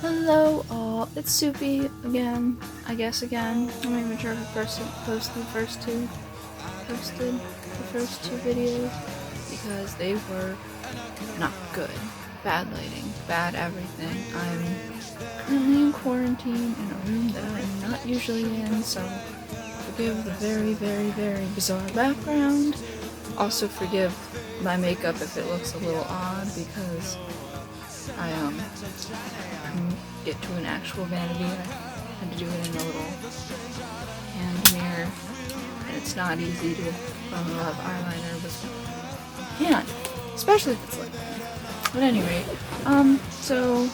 Hello all, it's Soupy again, I guess again. I'm not even sure if I posted the first two videos because they were not good. Bad lighting, bad everything. I'm currently in quarantine in a room that I'm not usually in, so forgive the very bizarre background. Also forgive my makeup if it looks a little odd because I couldn't get to an actual vanity. I had to do it in a little hand mirror, and it's not easy to rub eyeliner with hand, especially if it's like that. But anyway, so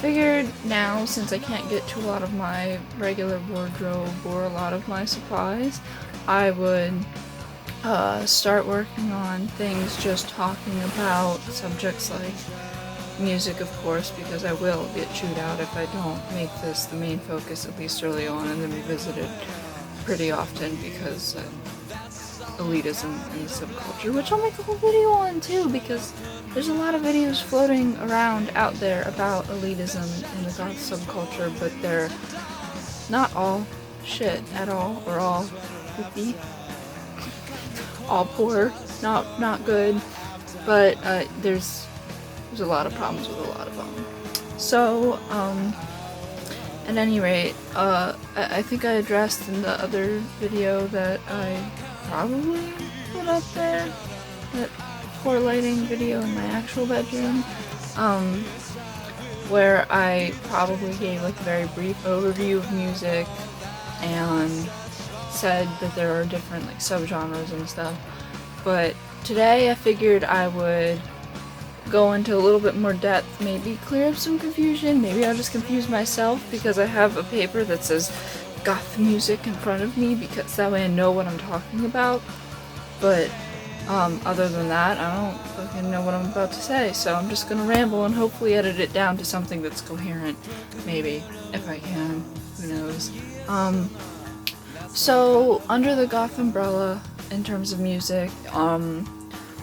figured now, since I can't get to a lot of my regular wardrobe or a lot of my supplies, I would start working on things just talking about subjects like music, of course, because I will get chewed out if I don't make this the main focus, at least early on, and then revisit it pretty often because elitism and subculture, which I'll make a whole video on too, because there's a lot of videos floating around out there about elitism and the goth subculture, but they're not all shit at all, or all poopy, all poor, not good, but there's a lot of problems with a lot of them. So, at any rate, I think I addressed in the other video that I probably put up there, that poor lighting video in my actual bedroom, where I probably gave like a very brief overview of music and said that there are different like subgenres and stuff. But today I figured I would go into a little bit more depth, maybe clear up some confusion, maybe I'll just confuse myself because I have a paper that says goth music in front of me, because that way I know what I'm talking about. But other than that, I don't fucking know what I'm about to say, so I'm just gonna ramble and hopefully edit it down to something that's coherent, maybe, if I can, who knows. So under the goth umbrella, in terms of music,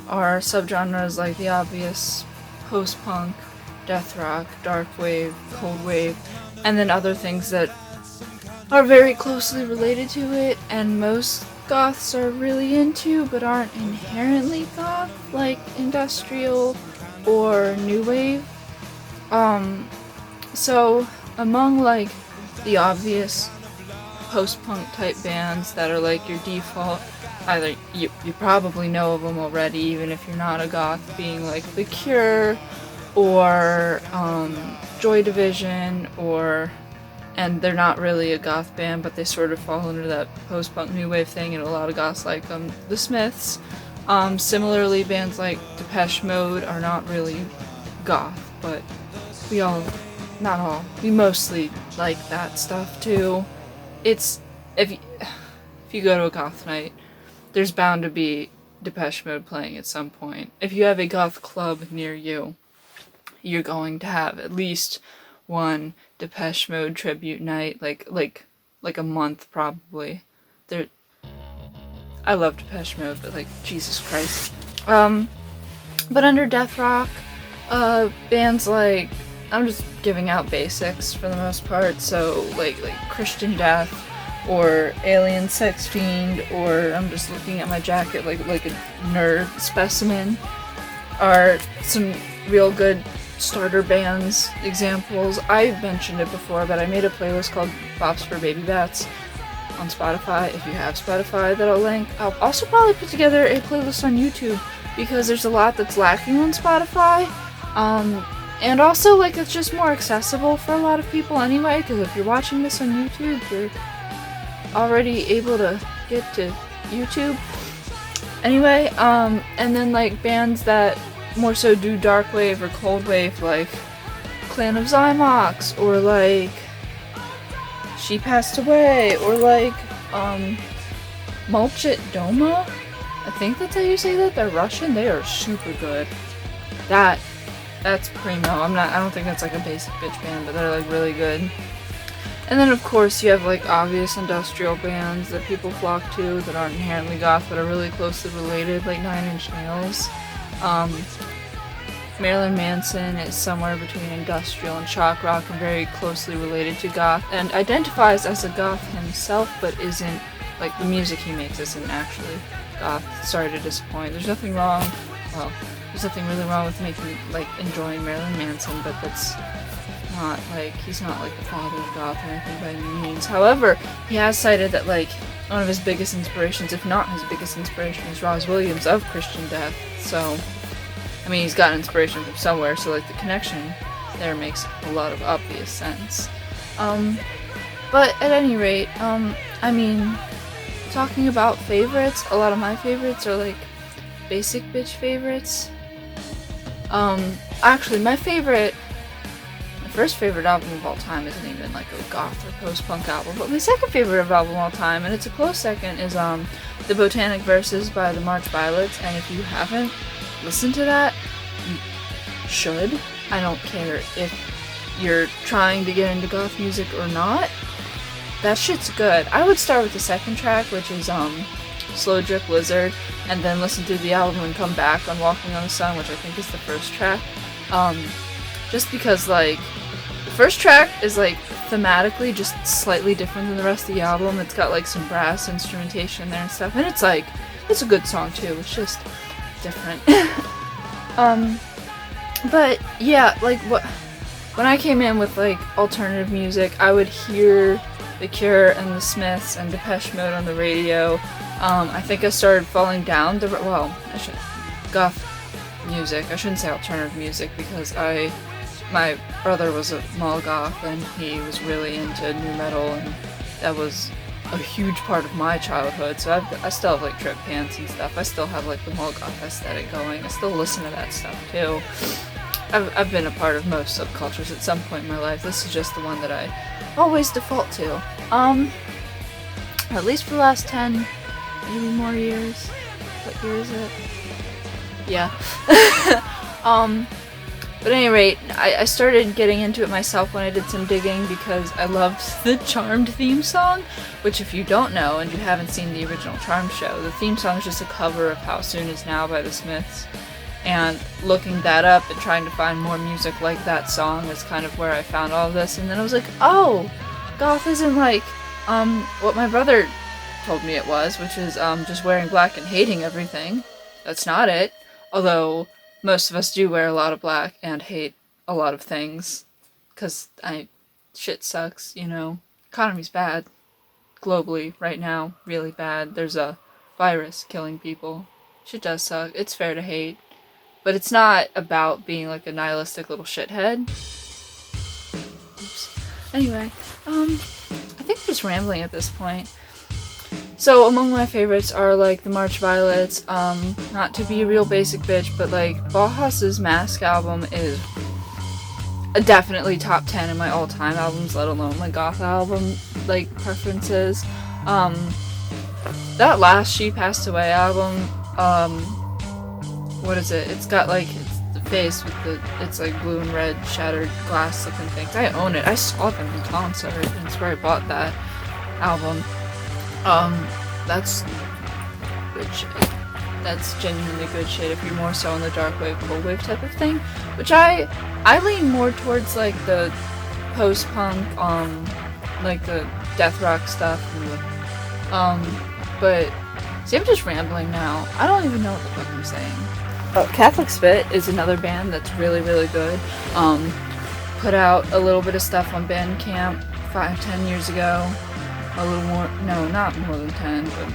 are subgenres like the obvious post-punk, death rock, dark wave, cold wave, and then other things that are very closely related to it, and most goths are really into but aren't inherently goth, like industrial or new wave. So among like the obvious post-punk type bands that are like your default, either you probably know of them already, even if you're not a goth, being like The Cure or Joy Division, and they're not really a goth band, but they sort of fall under that post-punk new wave thing, and a lot of goths like The Smiths. Similarly, bands like Depeche Mode are not really goth, but we mostly like that stuff too. It's, if you go to a goth night, there's bound to be Depeche Mode playing at some point. If you have a goth club near you, you're going to have at least one Depeche Mode tribute night, like a month probably. I love Depeche Mode, but like, Jesus Christ. But under death rock, bands like, I'm just giving out basics for the most part, so like Christian Death, or Alien Sex Fiend, or I'm just looking at my jacket like a nerd specimen, are some real good starter bands examples. I mentioned it before, but I made a playlist called Bops for Babybats on Spotify, if you have Spotify, that I'll link. I'll also probably put together a playlist on YouTube, because there's a lot that's lacking on Spotify, and also like it's just more accessible for a lot of people anyway, because if you're watching this on YouTube, you're already able to get to YouTube. Anyway, and then like bands that more so do dark wave or cold wave, like Clan of Zymox, or like She Passed Away, or like Mulchit Doma. I think that's how you say that. They're Russian. They are super good. That's primo. I don't think that's like a basic bitch band, but they're like really good. And then of course you have like obvious industrial bands that people flock to that aren't inherently goth but are really closely related, like 9 Inch Nails. Marilyn Manson is somewhere between industrial and shock rock and very closely related to goth, and identifies as a goth himself, but isn't, like, the music he makes isn't actually goth. Sorry to disappoint. There's nothing wrong, well, there's nothing really wrong with enjoying Marilyn Manson, but that's not, like, he's not, like, the father of goth or anything by any means. However, he has cited that, like, one of his biggest inspirations, if not his biggest inspiration, is Roz Williams of Christian Death, so, I mean, he's got inspiration from somewhere, so, like, the connection there makes a lot of obvious sense. But at any rate, I mean, talking about favorites, a lot of my favorites are, like, basic bitch favorites. Actually, my first favorite album of all time isn't even like a goth or post-punk album, but my second favorite album of all time, and it's a close second, is The Botanic Verses by the March Violets, and if you haven't listened to that, you should. I don't care if you're trying to get into goth music or not. That shit's good. I would start with the second track, which is Slow Drip Lizard, and then listen to the album and come back on Walking on the Sun, which I think is the first track. Just because, like, the first track is, like, thematically just slightly different than the rest of the album. It's got, like, some brass instrumentation there and stuff, and it's, like, it's a good song, too. It's just different. But, yeah, like, when I came in with, like, alternative music, I would hear The Cure and The Smiths and Depeche Mode on the radio. I think I started falling down goth music. I shouldn't say alternative music, because my brother was a mall goth, and he was really into nu metal, and that was a huge part of my childhood, so I still have, like, trip pants and stuff. I still have, like, the mall goth aesthetic going. I still listen to that stuff, too. I've been a part of most subcultures at some point in my life. This is just the one that I always default to. At least for the last 10, maybe more years. What year is it? Yeah. But at any rate, I started getting into it myself when I did some digging, because I loved the Charmed theme song, which, if you don't know and you haven't seen the original Charmed show, the theme song is just a cover of How Soon Is Now by the Smiths. And looking that up and trying to find more music like that song is kind of where I found all of this, and then I was like, oh, goth isn't like what my brother told me it was, which is just wearing black and hating everything. That's not it. Although most of us do wear a lot of black and hate a lot of things, because shit sucks, you know. Economy's bad globally right now, really bad. There's a virus killing people. Shit does suck. It's fair to hate. But it's not about being like a nihilistic little shithead. Oops. Anyway, I think I'm just rambling at this point. So among my favorites are, like, the March Violets, not to be a real basic bitch, but, like, Bauhaus's Mask album is definitely top 10 in my all-time albums, let alone my goth album, like, preferences. That last She Passed Away album, what is it? It's got, like, it's the face with it's like blue and red shattered glass looking things. I own it. I saw them in concert, and that's where I bought that album. That's good shit. That's genuinely good shit if you're more so on the dark wave, cold wave type of thing. Which I lean more towards, like, the post-punk, like the death rock stuff, and but see, I'm just rambling now. I don't even know what the fuck I'm saying. Catholic Spit is another band that's really, really good. Put out a little bit of stuff on Bandcamp 5-10 years ago. A little more, no, not more than 10, but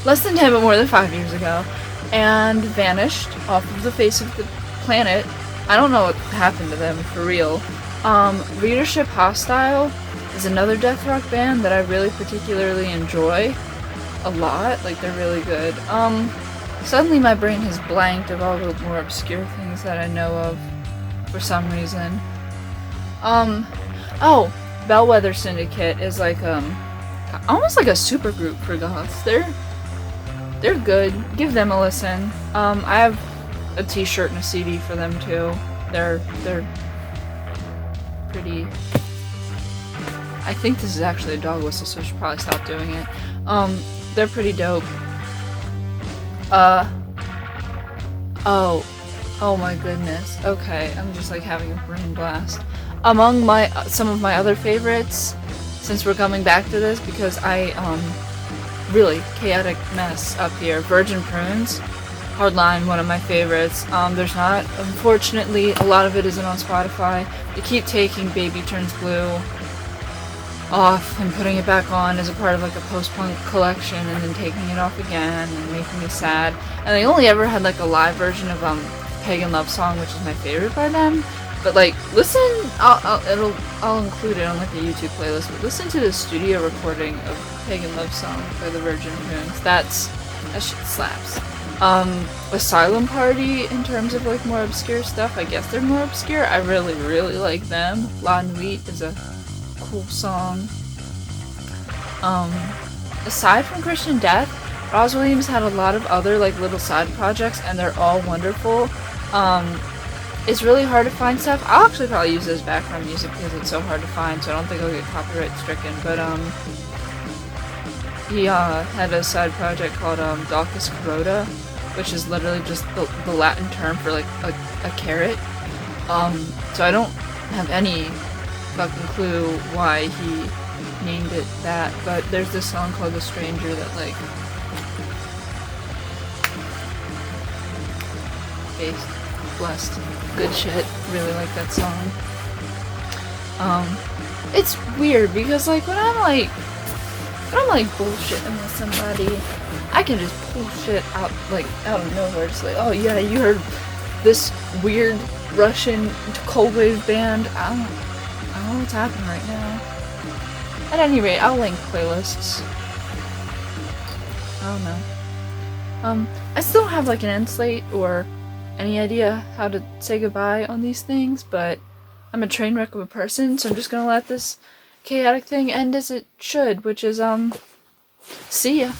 less than 10, but more than 5 years ago. And vanished off of the face of the planet. I don't know what happened to them, for real. Readership Hostile is another death rock band that I really particularly enjoy a lot. Like, they're really good. Suddenly my brain has blanked of all the more obscure things that I know of for some reason. Oh, Bellwether Syndicate is like, almost like a supergroup for goths. They're good. Give them a listen. I have a t-shirt and a CD for them too. They're pretty... I think this is actually a dog whistle, so I should probably stop doing it. They're pretty dope. Oh my goodness. Okay, I'm just like having a brain blast. Among my some of my other favorites, since we're coming back to this, because I really chaotic mess up here. Virgin Prunes, Hardline, one of my favorites. There's not, unfortunately, a lot of it isn't on Spotify. They keep taking Baby Turns Blue off and putting it back on as a part of like a post-punk collection, and then taking it off again and making me sad. And they only ever had like a live version of Pagan Love Song, which is my favorite by them. But like, listen, I'll include it on like a YouTube playlist. But listen to the studio recording of Pagan Love Song by the Virgin Prunes. That shit slaps. Asylum Party, in terms of like more obscure stuff, I guess they're more obscure. I really, really like them. La Nuit is a cool song. Aside from Christian Death, Roz Williams had a lot of other like little side projects, and they're all wonderful. It's really hard to find stuff. I'll actually probably use it as background music because it's so hard to find, so I don't think I'll get copyright stricken. But he had a side project called Daucus Karota, which is literally just the Latin term for like a carrot. So I don't have any fucking clue why he named it that, but there's this song called The Stranger that like based, blessed, good shit. Really like that song. It's weird because like when I'm like bullshitting with somebody, I can just pull shit out of nowhere. Just like, oh yeah, you heard this weird Russian cold wave band. I don't know what's happening right now. At any rate, I'll link playlists. I don't know. I still don't have like an end slate or any idea how to say goodbye on these things, but I'm a train wreck of a person, so I'm just gonna let this chaotic thing end as it should, which is, see ya.